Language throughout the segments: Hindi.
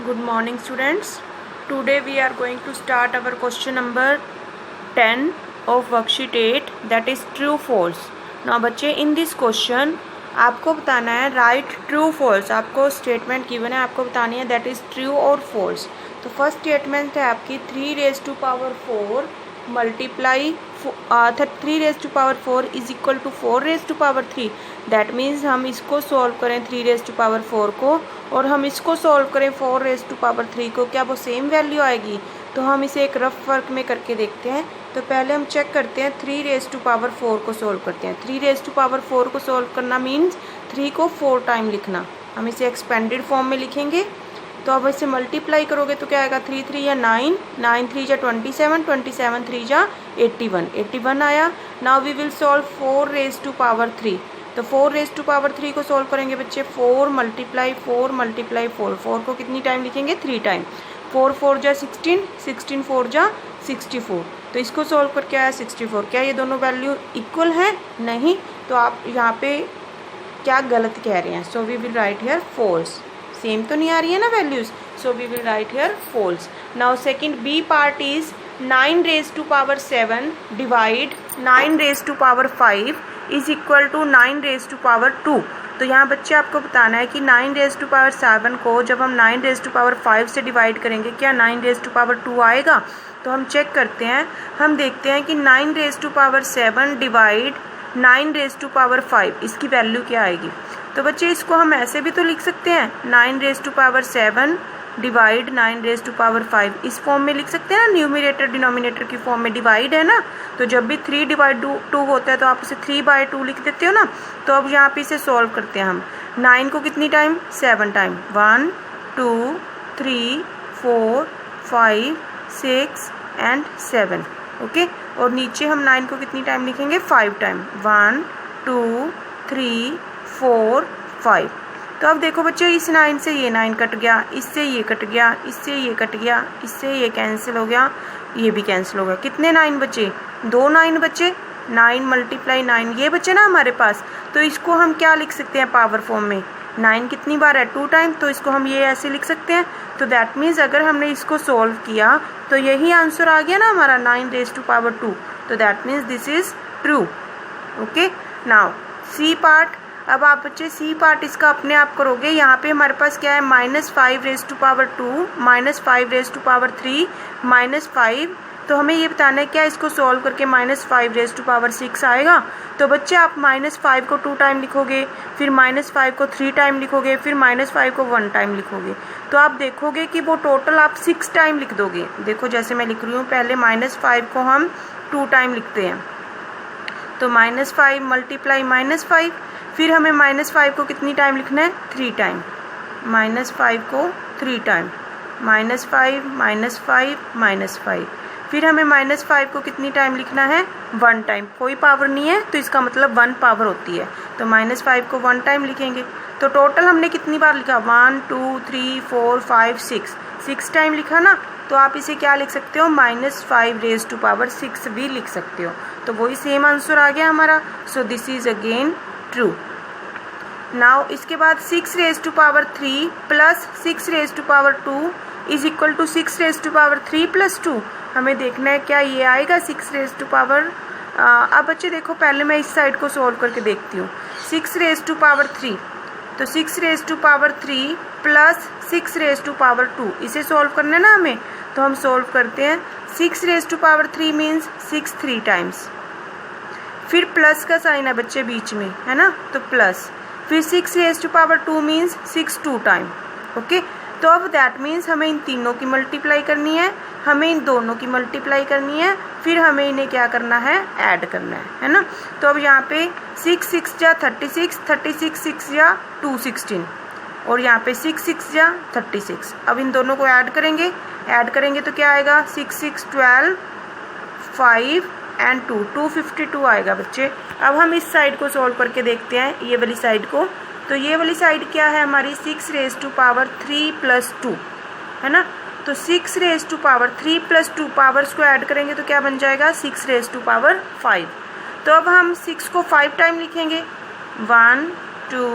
Good morning students. Today we are going to start our question number 10 of worksheet 8, that is true false. Now बच्चे in this question आपको बताना है राइट ट्रू फॉल्स. आपको स्टेटमेंट गिवन है, आपको बतानी है दैट इज़ ट्रू और फॉल्स. तो फर्स्ट स्टेटमेंट है आपकी 3⁴ multiply 3⁴ is equal to 4⁴. That means हम इसको सॉल्व करें 3⁴ को और हम इसको सॉल्व करें 4⁴ को, क्या वो सेम वैल्यू आएगी? तो हम इसे एक रफ वर्क में करके देखते हैं. तो पहले हम चेक करते हैं 3⁴ को सॉल्व करते हैं. 3⁴ को सॉल्व करना मीन्स 3 को 4 टाइम लिखना. हम इसे एक्सपेंडेड फॉर्म में लिखेंगे. तो अब इसे मल्टीप्लाई करोगे तो क्या आएगा? 3 3 या 9, 9 3 जा 27, 27 3 जा 81, 81 आया. Now we will solve 4⁴. तो 4⁴ को सॉल्व करेंगे बच्चे. 4 मल्टीप्लाई 4 4 को कितनी टाइम लिखेंगे? 3 टाइम. 4 4 जा 16, 16 4 जा 64. तो इसको सॉल्व करके आया 64. क्या ये दोनों वैल्यू इक्वल हैं? नहीं. तो आप यहाँ पे क्या गलत कह रहे हैं? So we will write here false. Same तो नहीं आ रही है ना values, so we will write here false. Now second B part is 9⁻7 divide 9⁻5 is equal to 9⁻2. तो यहाँ बच्चे आपको बताना है कि 9⁻7 को जब हम 9⁻5 से डिवाइड करेंगे क्या 9⁻2 आएगा? तो हम चेक करते हैं. हम देखते हैं कि 9⁻7 डिवाइड 9⁻5 इसकी वैल्यू क्या आएगी. तो बच्चे इसको हम ऐसे भी तो लिख सकते हैं 9⁻7 डिवाइड 9⁻5 इस फॉर्म में लिख सकते हैं ना. न्यूमरेटर डिनोमिनेटर की फॉर्म में डिवाइड है ना. तो जब भी 3 डिवाइड 2 होता है तो आप इसे 3/2 लिख देते हो ना. तो अब यहाँ पे इसे सॉल्व करते हैं हम. 9 को कितनी टाइम? 7 टाइम. 1 2 3 4 5 6 एंड 7. ओके. और नीचे हम 9 को कितनी टाइम लिखेंगे? 5 टाइम. 1 2 3 4 5. तो अब देखो बच्चों, इस 9 से ये 9 कट गया, इससे ये कट गया, इससे ये कट गया, इससे ये कैंसिल हो गया, ये भी कैंसिल हो गया. कितने 9 बचे? 2 9 बचे. 9 मल्टीप्लाई 9 ये बचे ना हमारे पास. तो इसको हम क्या लिख सकते हैं पावर फॉर्म में? 9 कितनी बार है? 2 टाइम. तो इसको हम ये ऐसे लिख सकते हैं. तो दैट मीन्स अगर हमने इसको सॉल्व किया तो यही आंसर आ गया ना हमारा 9⁻2. तो that means this is true. Okay. Now C part. अब आप बच्चे सी पार्ट इसका अपने आप करोगे. यहाँ पे हमारे पास क्या है? -5⁻2 -5⁻3 -5. तो हमें ये बताना है क्या इसको सॉल्व करके -5⁻6 आएगा. तो बच्चे आप -5 को 2 टाइम लिखोगे, फिर -5 को 3 टाइम लिखोगे, फिर -5 को 1 टाइम लिखोगे. तो आप देखोगे कि वो टोटल आप 6 टाइम लिख दोगे. देखो जैसे मैं लिख रही हूँ, पहले -5 को हम 2 टाइम लिखते हैं. तो -5 मल्टीप्लाई -5. फिर हमें -5 को कितनी टाइम लिखना है? 3 टाइम. -5 को 3 टाइम. -5 -5. फिर हमें -5 को कितनी टाइम लिखना है? 1 टाइम. कोई पावर नहीं है तो इसका मतलब 1 पावर होती है. तो -5 को 1 टाइम लिखेंगे. तो टोटल हमने कितनी बार लिखा? 1 2 3 4 5 6 टाइम लिखा ना. तो आप इसे क्या लिख सकते हो? -5⁻6 भी लिख सकते हो. तो वही सेम आंसर आ गया हमारा. So this is again true. Now इसके बाद 6⁻3 plus 6⁻2 is equal to 6⁻3 plus 2. हमें देखना है क्या ये आएगा 6⁻. अब बच्चे देखो, पहले मैं इस साइड को सॉल्व करके देखती हूँ. 6⁻3. तो 6⁻3 प्लस 6⁻2 इसे सॉल्व करना है ना हमें. तो हम सॉल्व करते हैं. 6⁻3 मीन्स 6 3 टाइम्स. फिर प्लस का साइन है बच्चे बीच में, है ना. तो प्लस. फिर 6⁻2 मीन्स 6 2 टाइम. ओके. तो अब दैट मीन्स हमें इन तीनों की मल्टीप्लाई करनी है, हमें इन दोनों की मल्टीप्लाई करनी है, फिर हमें इन्हें क्या करना है? ऐड करना है ना. तो अब यहाँ पे 6 6 जा 36, 36 6 जा 216 और यहाँ पे 6 6 जा 36. अब इन दोनों को ऐड करेंगे. ऐड करेंगे तो क्या आएगा? 6 6 12 5 एंड 2 252 आएगा बच्चे. अब हम इस साइड को सॉल्व करके देखते हैं, ये वाली साइड को. तो ये वाली साइड क्या है हमारी? 6⁻3 प्लस 2, है ना. तो 6⁻3 प्लस 2 पावर्स को ऐड करेंगे तो क्या बन जाएगा? 6⁻5. तो अब हम 6 को 5 टाइम लिखेंगे. 1 2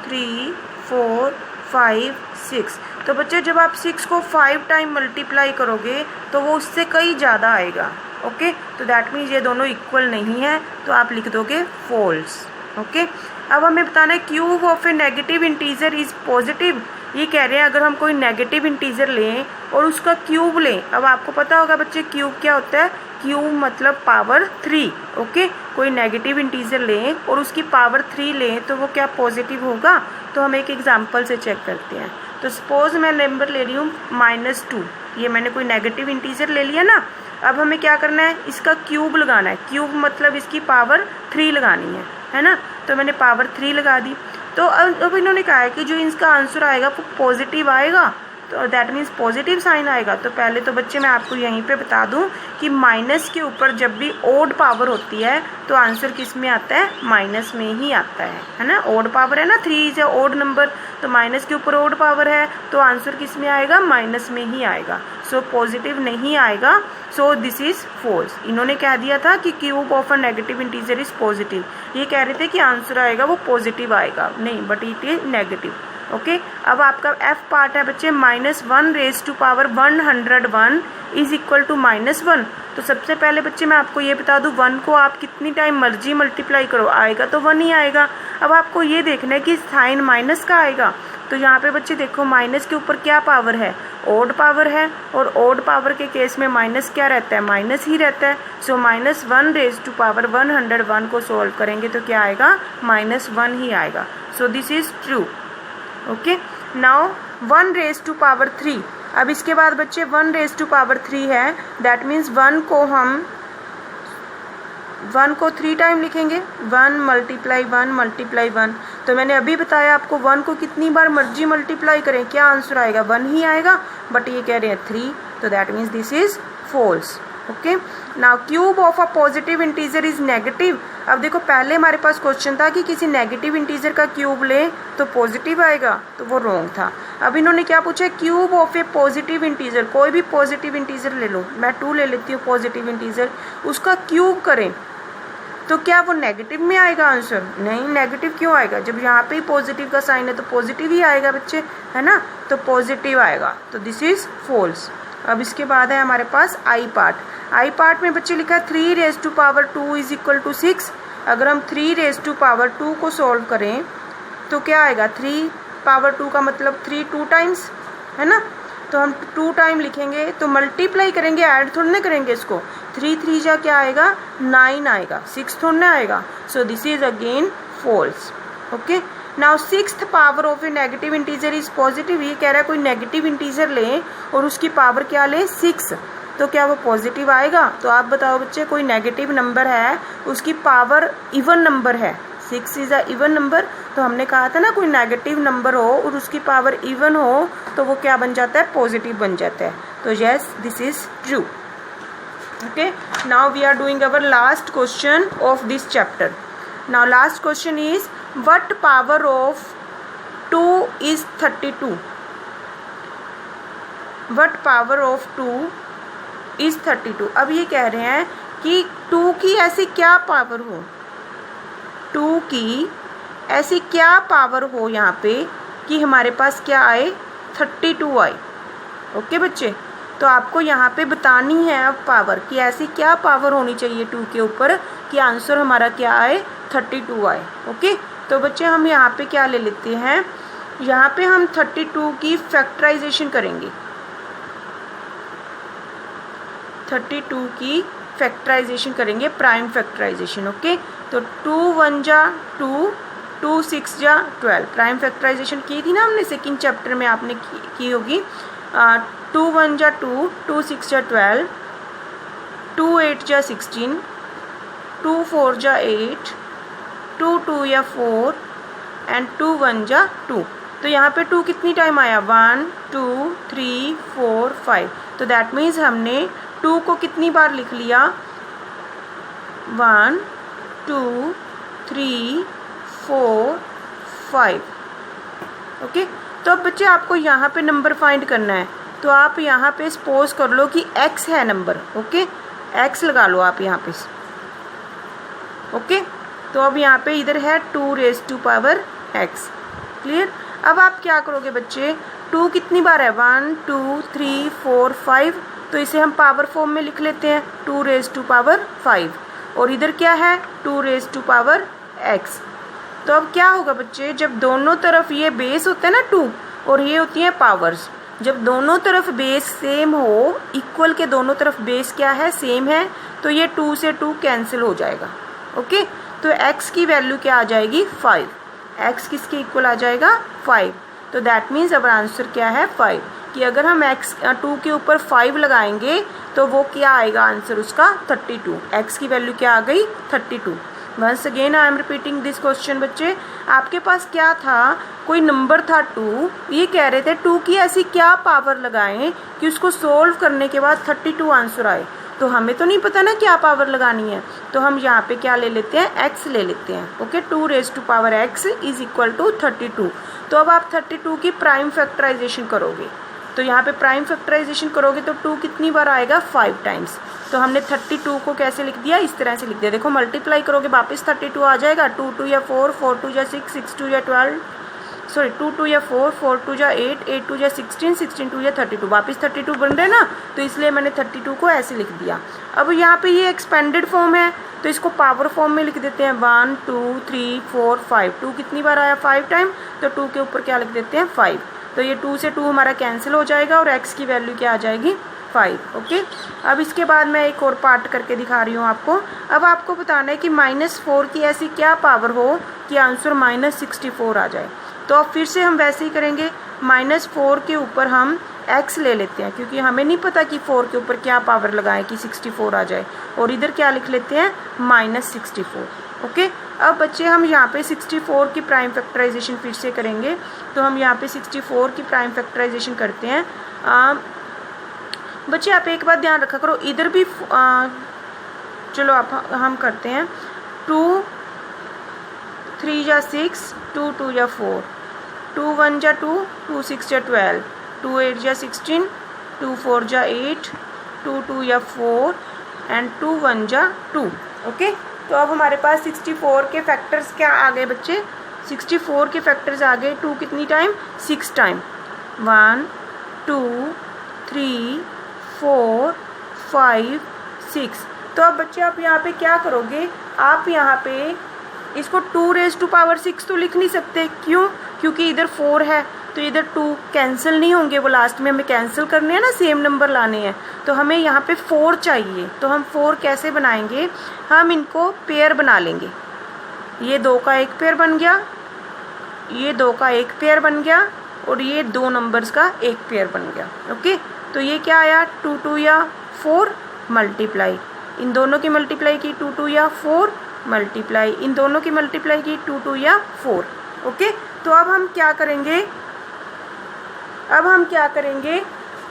3 4 5 6. तो बच्चे जब आप 6 को 5 टाइम मल्टीप्लाई करोगे तो वो उससे कई ज़्यादा आएगा। ओके, तो दैट मीन्स ये दोनों इक्वल नहीं है, तो आप लिख दोगे फॉल्स। ओके, अब हमें बताना है cube of a negative integer is positive. ये कह रहे हैं अगर हम कोई नेगेटिव इंटीजर लें और उसका क्यूब लें, अब आपको पता होगा बच्चे क्यूब क्या होता है, क्यूब मतलब पावर 3। ओके, कोई नेगेटिव इंटीजर लें और उसकी पावर 3 लें तो वो क्या पॉजिटिव होगा। तो हम एक एग्जांपल से चेक करते हैं। तो सपोज मैं नंबर ले रही हूँ -2, ये मैंने कोई नेगेटिव इंटीजर ले लिया ना। अब हमें क्या करना है, इसका क्यूब लगाना है। क्यूब मतलब इसकी पावर 3 लगानी है ना। तो मैंने पावर 3 लगा दी। तो अब इन्होंने कहा है कि जो इसका आंसर आएगा वो पॉजिटिव आएगा, तो दैट मीन्स पॉजिटिव साइन आएगा। तो पहले तो बच्चे मैं आपको यहीं पे बता दूं कि माइनस के ऊपर जब भी ओड पावर होती है तो आंसर किस में आता है, माइनस में ही आता है ना। ओड पावर है ना, 3 इज अ ओड नंबर, तो माइनस के ऊपर ओड पावर है तो आंसर किस में आएगा, माइनस में ही आएगा। सो पॉजिटिव नहीं आएगा, सो दिस इज फॉल्स। इन्होंने कह दिया था कि cube of a negative integer is positive, ये कह रहे थे कि आंसर आएगा वो पॉजिटिव आएगा, नहीं but it is negative. Okay, अब आपका एफ पार्ट है बच्चे -1 raise to power 101 is equal to -1। तो सबसे पहले बच्चे मैं आपको ये बता दूं, 1 को आप कितनी टाइम मर्जी मल्टीप्लाई करो आएगा तो 1 ही आएगा। अब आपको ये देखना है कि साइन माइनस का आएगा। तो यहाँ पे बच्चे देखो माइनस के ऊपर क्या पावर है, ओड पावर है, और ओड पावर के केस में माइनस क्या रहता है, माइनस ही रहता है। सो -1 रेज़ टू पावर 101 को सोल्व करेंगे तो क्या आएगा, -1 ही आएगा। So this is true. Okay, now 1 raise to power 3। अब इसके बाद बच्चे 1 रेज़ टू पावर 3 है, दैट मीन्स 1 को 3 टाइम लिखेंगे, 1 मल्टीप्लाई 1 मल्टीप्लाई 1। तो मैंने अभी बताया आपको 1 को कितनी बार मर्जी मल्टीप्लाई करें क्या आंसर आएगा, 1 ही आएगा, बट ये कह रहे हैं 3, तो that means this is false. Okay, now cube of a positive integer is negative. अब देखो पहले हमारे पास क्वेश्चन था कि किसी नेगेटिव इंटीजर का क्यूब ले तो पॉजिटिव आएगा, तो वो रॉन्ग था। अब इन्होंने क्या पूछा, cube of A positive integer, कोई भी पॉजिटिव इंटीजर ले लो, मैं 2 ले लेती हूँ पॉजिटिव इंटीजर, उसका क्यूब करें तो क्या वो नेगेटिव में आएगा आंसर, नहीं नेगेटिव क्यों आएगा, जब यहाँ पे ही पॉजिटिव का साइन है तो पॉजिटिव ही आएगा बच्चे, है ना, तो पॉजिटिव आएगा, तो दिस इज फॉल्स। अब इसके बाद है हमारे पास आई पार्ट। आई पार्ट में बच्चे लिखा है 3 raise to power 2 is equal to 6। अगर हम 3 रेज़ टू पावर 2 को सॉल्व करें तो क्या आएगा, 3 पावर 2 का मतलब 3 2 टाइम्स, है ना, तो हम 2 टाइम लिखेंगे तो मल्टीप्लाई करेंगे, ऐड थोड़ा ना करेंगे इसको। 3 3 जा क्या आएगा, 9 आएगा, 6 थोड़ा ना आएगा। So this is again false. Okay, now 6th power of a negative integer is positive. ये कह रहा है कोई नेगेटिव इंटीजर लें और उसकी पावर क्या लें, 6, तो क्या वो पॉजिटिव आएगा। तो आप बताओ बच्चे, कोई नेगेटिव नंबर है उसकी पावर इवन नंबर है, 6 इज अ इवन नंबर, तो हमने कहा था ना कोई नेगेटिव नंबर हो और उसकी पावर इवन हो तो वो क्या बन जाता है, पॉजिटिव बन जाता है। तो yes, this is true. Okay, now we are doing our last question of this chapter. Now last question is what power of 2 is 32। What power of 2 is 32। अब ये कह रहे हैं कि 2 की ऐसी क्या पावर हो, 2 की ऐसी क्या पावर हो यहाँ पे कि हमारे पास क्या आए, 32 आए। ओके बच्चे, तो आपको यहाँ पे बतानी है अब पावर कि ऐसी क्या पावर होनी चाहिए 2 के ऊपर कि आंसर हमारा क्या आए, 32 आए। ओके, तो बच्चे हम यहाँ पे क्या ले लेते हैं, यहाँ पे हम 32 की फैक्टराइजेशन करेंगे, 32 की फैक्टराइजेशन करेंगे, प्राइम फैक्टराइजेशन। ओके, तो 2 1 जा 2, 2 6 जा 12, प्राइम फैक्टराइजेशन की थी ना हमने सेकंड चैप्टर में, आपने की होगी। 2 1 जा 2, 2 6 जा 12, 2 8 जा 16, 2 4 जा 8, 2 2 या 4 एंड 2 1 जा 2। तो यहाँ पे 2 कितनी टाइम आया, 1 2 3 4 5, तो दैट मीन्स हमने 2 को कितनी बार लिख लिया, 1 2 3 4 5। ओके, तो अब बच्चे आपको यहाँ पे नंबर फाइंड करना है, तो आप यहाँ पे सपोज कर लो कि x है नंबर। ओके, x लगा लो आप यहाँ पे। ओके, तो अब यहाँ पे इधर है 2 raise to power x। Clear. अब आप क्या करोगे बच्चे, 2 कितनी बार है, 1 2 3 4 5, तो इसे हम पावर फॉर्म में लिख लेते हैं 2 रेज़ टू पावर 5, और इधर क्या है 2 रेज़ टू पावर x। तो अब क्या होगा बच्चे, जब दोनों तरफ ये बेस होता है ना 2 और ये होती हैं पावर्स, जब दोनों तरफ बेस सेम हो, इक्वल के दोनों तरफ बेस क्या है, सेम है, तो ये 2 से 2 कैंसिल हो जाएगा। ओके, तो x की वैल्यू क्या आ जाएगी 5, x किसके इक्वल आ जाएगा 5। तो दैट मीन्स अब आंसर क्या है 5, कि अगर हम x 2 के ऊपर 5 लगाएंगे तो वो क्या आएगा आंसर उसका 32। x की वैल्यू क्या आ गई 32। Once again I am repeating this question बच्चे, आपके पास क्या था, कोई नंबर था 2, ये कह रहे थे 2 की ऐसी क्या पावर लगाएं कि उसको सोल्व करने के बाद 32 आंसर आए। तो हमें तो नहीं पता ना क्या पावर लगानी है, तो हम यहाँ पे क्या ले लेते हैं, x ले लेते हैं। Okay, 2 raise to power x is equal to 32। तो अब आप 32 की प्राइम फैक्टराइजेशन करोगे, तो यहाँ पे प्राइम फैक्टराइजेशन करोगे तो 2 कितनी बार आएगा 5 टाइम्स। तो हमने 32 को कैसे लिख दिया, इस तरह से लिख दिया। देखो मल्टीप्लाई करोगे वापस 32 आ जाएगा, 2 2 या 4, 4 2 या 6, 6 2 या 12, सॉरी 2 2 या 4, 4 2 या 8, 8 2 या 16, 16 2 या 32, वापस 32 बन रहे ना, तो इसलिए मैंने 32 को ऐसे लिख दिया। अब यहाँ पे ये एक्सपेंडेड फॉर्म है, तो इसको पावर फॉर्म में लिख देते हैं 1 2 3 4 5। 2 कितनी बार आया 5 टाइम, तो 2 के ऊपर क्या लिख देते हैं 5, तो ये 2 से 2 हमारा कैंसिल हो जाएगा और x की वैल्यू क्या आ जाएगी 5। ओके, अब इसके बाद मैं एक और पार्ट करके दिखा रही हूँ आपको। अब आपको बताना है कि -4 की ऐसी क्या पावर हो कि आंसर -64 आ जाए। तो अब फिर से हम वैसे ही करेंगे, -4 के ऊपर हम x ले लेते हैं, क्योंकि हमें नहीं पता कि 4 के ऊपर क्या पावर लगाएं कि 64 आ जाए, और इधर क्या लिख लेते हैं -64। ओके, अब बच्चे हम यहाँ पे 64 की प्राइम फैक्टराइजेशन फिर से करेंगे। तो हम यहाँ पे 64 की प्राइम फैक्टराइजेशन करते हैं। बच्चे आप एक बात ध्यान रखा करो, इधर भी चलो आप हम करते हैं 2 3 या 6, 2 2 या 4, 2 1 या 2, 2 6 या 12, 2 8 या 16, 2 4 या 8, 2 2 या 4 एंड 2 1 या 2। ओके, तो अब हमारे पास 64 के फैक्टर्स क्या आ गए बच्चे, 64 के फैक्टर्स आ गए। 2 कितनी टाइम 6 टाइम, 1 2 3 4 5 6। तो अब बच्चे आप यहाँ पे क्या करोगे, आप यहाँ पे इसको 2 रेज़ टू पावर 6 तो लिख नहीं सकते, क्यों, क्योंकि इधर 4 है, तो इधर 2 कैंसिल नहीं होंगे, वो लास्ट में हमें कैंसिल करने हैं ना, सेम नंबर लाने हैं, तो हमें यहाँ पे 4 चाहिए। तो हम 4 कैसे बनाएंगे, हम इनको पेयर बना लेंगे। ये 2 का एक पेयर बन गया, ये 2 का एक पेयर बन गया, और ये 2 नंबर्स का एक पेयर बन गया। ओके, तो ये क्या आया 2 2 या 4 मल्टीप्लाई, इन दोनों की मल्टीप्लाई की 2 2 या 4 मल्टीप्लाई, इन दोनों की मल्टीप्लाई की 2 2 या 4। ओके, तो अब हम क्या करेंगे,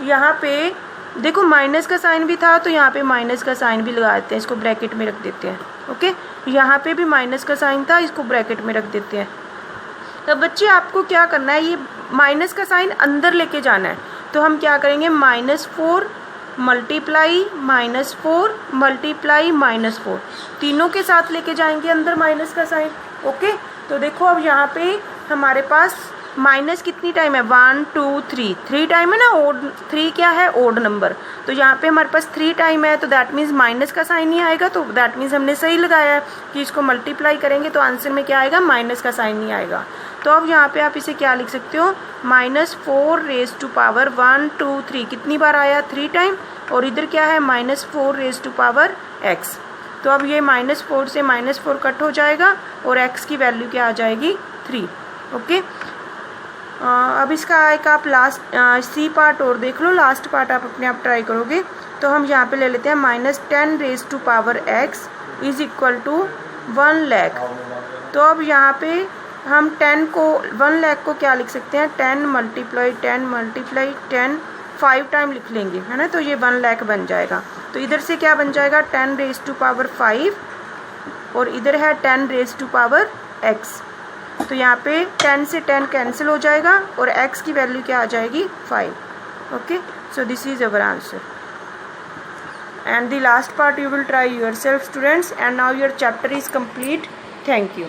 यहाँ पे देखो माइनस का साइन भी था, तो यहाँ पे माइनस का साइन भी लगा देते हैं, इसको ब्रैकेट में रख देते हैं। ओके, यहाँ पे भी माइनस का साइन था, इसको ब्रैकेट में रख देते हैं। तो बच्चे आपको क्या करना है, ये माइनस का साइन अंदर लेके जाना है, तो हम क्या करेंगे -4 मल्टीप्लाई -4 मल्टीप्लाई -4, तीनों के साथ लेके जाएंगे अंदर माइनस का साइन। ओके, तो देखो अब यहाँ पे हमारे पास माइनस कितनी टाइम है 1 2 3, 3 टाइम है ना, ओड 3 क्या है ओड नंबर, तो यहाँ पे हमारे पास 3 टाइम है, तो दैट मीन्स माइनस का साइन नहीं आएगा, तो दैट मीन्स हमने सही लगाया है कि इसको मल्टीप्लाई करेंगे तो आंसर में क्या आएगा, माइनस का साइन नहीं आएगा। तो अब यहाँ पे आप इसे क्या लिख सकते हो, -4 रेज़ टू पावर 1 2 3, कितनी बार आया 3 टाइम, और इधर क्या है -4 रेज़ टू पावर x। तो अब ये -4 से -4 कट हो जाएगा और x की वैल्यू क्या आ जाएगी 3। ओके, अब इसका एक आप लास्ट सी पार्ट और देख लो, लास्ट पार्ट आप अपने आप ट्राई करोगे। तो हम यहाँ पे ले लेते हैं -10 raise to power x is equal to 1 lakh. तो अब यहाँ पे हम 10 को 1 लाख को क्या लिख सकते हैं, 10 मल्टीप्लाई 10 5 टाइम लिख लेंगे, है ना, तो ये 1 लाख बन जाएगा। तो इधर से क्या बन जाएगा 10 रेज़ टू पावर 5, और इधर है 10 रेज़ टू पावर x। तो यहाँ पे 10 से 10 कैंसिल हो जाएगा और x की वैल्यू क्या आ जाएगी 5। Okay, so this is our answer, and the last part you will try yourself students, and now your chapter is complete. Thank you.